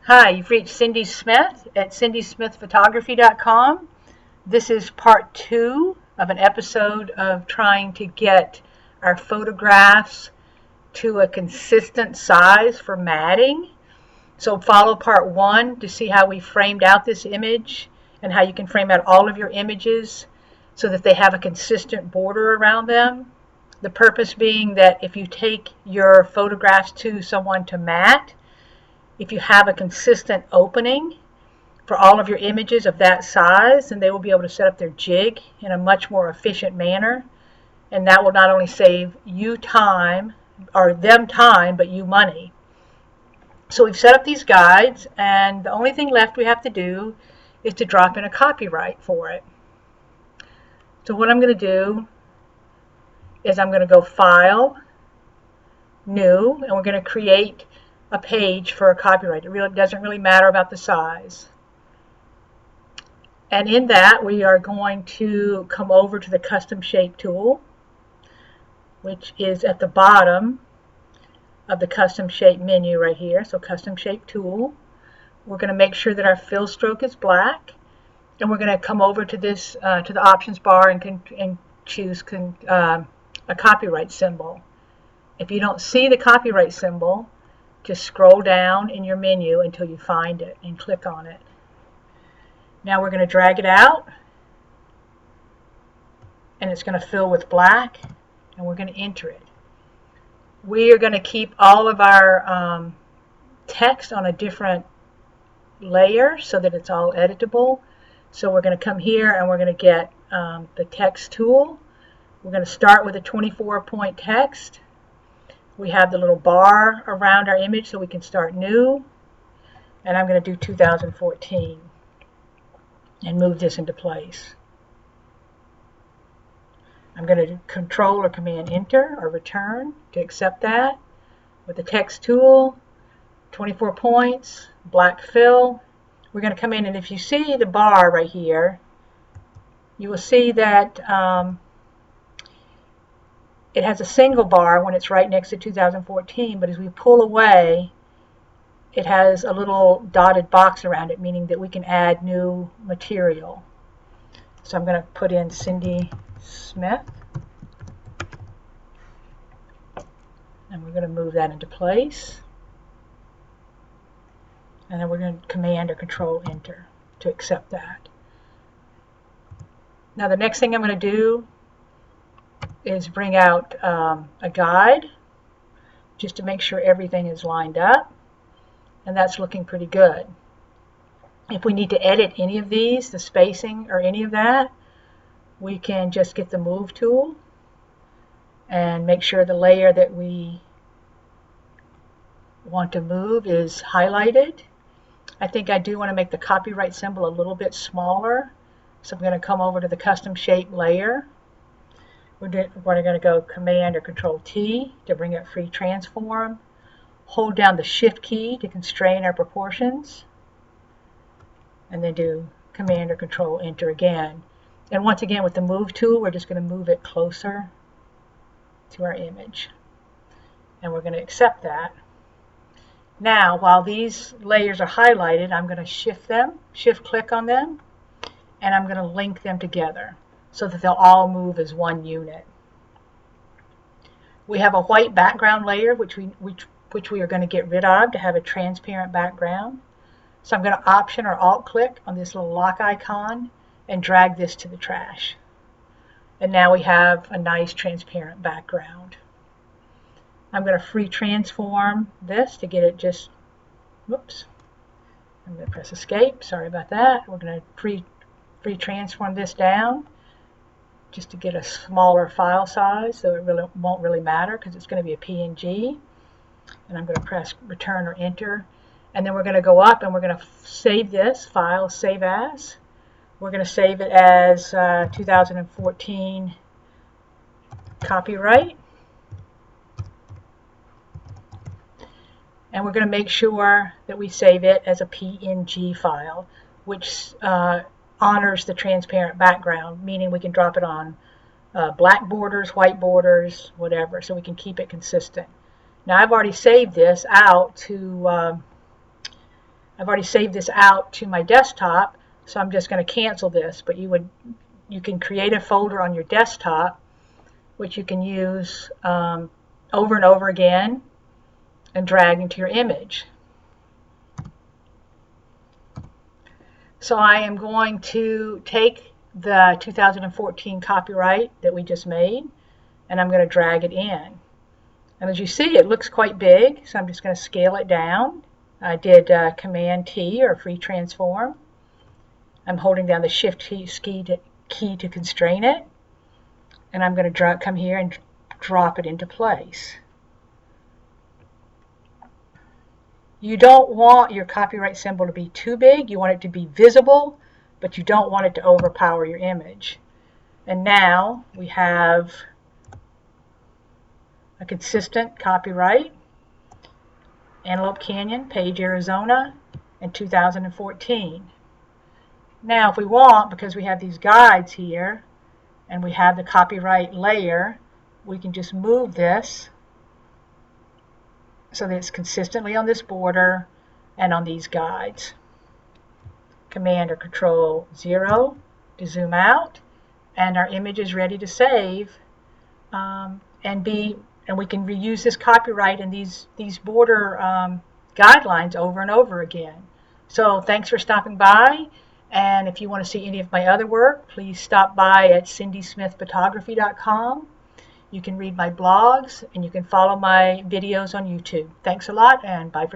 Hi, you've reached Cindy Smith at cindysmithphotography.com. This is part 2 of an episode of trying to get our photographs to a consistent size for matting. So follow part 1 to see how we framed out this image and how you can frame out all of your images so that they have a consistent border around them. The purpose being that if you take your photographs to someone to mat, if you have a consistent opening for all of your images of that size, then they will be able to set up their jig in a much more efficient manner. And that will not only save you time, or them time, but you money. So we've set up these guides, and the only thing left we have to do is to drop in a copyright for it. So what I'm going to do is I'm going to go File, New, and we're going to create a page for a copyright. It really doesn't really matter about the size. And in that, we are going to come over to the Custom Shape tool, which is at the bottom of the Custom Shape menu right here. So Custom Shape tool. We're going to make sure that our fill stroke is black, and we're going to come over to this to the options bar and choose a copyright symbol. If you don't see the copyright symbol, just scroll down in your menu until you find it and click on it. Now we're going to drag it out, and it's going to fill with black, and we're going to enter it. We are going to keep all of our text on a different layer so that it's all editable. So we're going to come here and we're going to get the text tool. We're going to start with a 24-point text. We have the little bar around our image so we can start new. And I'm going to do 2014 and move this into place. I'm going to do Control or Command Enter or Return to accept that. With the text tool, 24 points, black fill. We're going to come in, and if you see the bar right here, you will see that it has a single bar when it's right next to 2014, but as we pull away, it has a little dotted box around it, meaning that we can add new material. So I'm going to put in Cindy Smith, and we're going to move that into place. And then we're going to Command or Control Enter to accept that. Now the next thing I'm going to do is bring out a guide just to make sure everything is lined up, and that's looking pretty good. If we need to edit any of these, the spacing or any of that, we can just get the Move tool and make sure the layer that we want to move is highlighted. I think I do want to make the copyright symbol a little bit smaller, so I'm going to come over to the Custom Shape layer. We're going to go Command or Control T to bring up Free Transform. Hold down the Shift key to constrain our proportions. And then do Command or Control Enter again. And once again, with the Move tool, we're just going to move it closer to our image. And we're going to accept that. Now, while these layers are highlighted, I'm going to shift click on them, and I'm going to link them together so that they'll all move as one unit. We have a white background layer which we are going to get rid of to have a transparent background. So I'm going to Option or Alt click on this little lock icon and drag this to the trash. And now we have a nice transparent background. I'm going to free transform this to get it just, whoops. I'm going to press Escape, sorry about that. We're going to free transform this down just to get a smaller file size, so it won't really matter because it's going to be a PNG. And I'm going to press Return or Enter. And then we're going to go up and we're going to save this file, Save As. We're going to save it as 2014 copyright. And we're going to make sure that we save it as a PNG file, which honors the transparent background, meaning we can drop it on black borders, white borders, whatever, so we can keep it consistent. Now I've already saved this out to I've already saved this out to my desktop, so I'm just going to cancel this. But you can create a folder on your desktop, which you can use over and over again and drag into your image. So I am going to take the 2014 copyright that we just made, and I'm going to drag it in. And as you see, it looks quite big, so I'm just going to scale it down. I did Command T, or free transform. I'm holding down the Shift key to constrain it, and I'm going to come here and drop it into place. You don't want your copyright symbol to be too big. You want it to be visible, but you don't want it to overpower your image. And now we have a consistent copyright, Antelope Canyon, Page, Arizona, in 2014. Now if we want, because we have these guides here, and we have the copyright layer, we can just move this so that it's consistently on this border and on these guides. Command or Control 0 to zoom out, and our image is ready to save, and we can reuse this copyright and these border guidelines over and over again. So thanks for stopping by, and if you want to see any of my other work, please stop by at cindysmithphotography.com. You can read my blogs, and you can follow my videos on YouTube. Thanks a lot, and bye for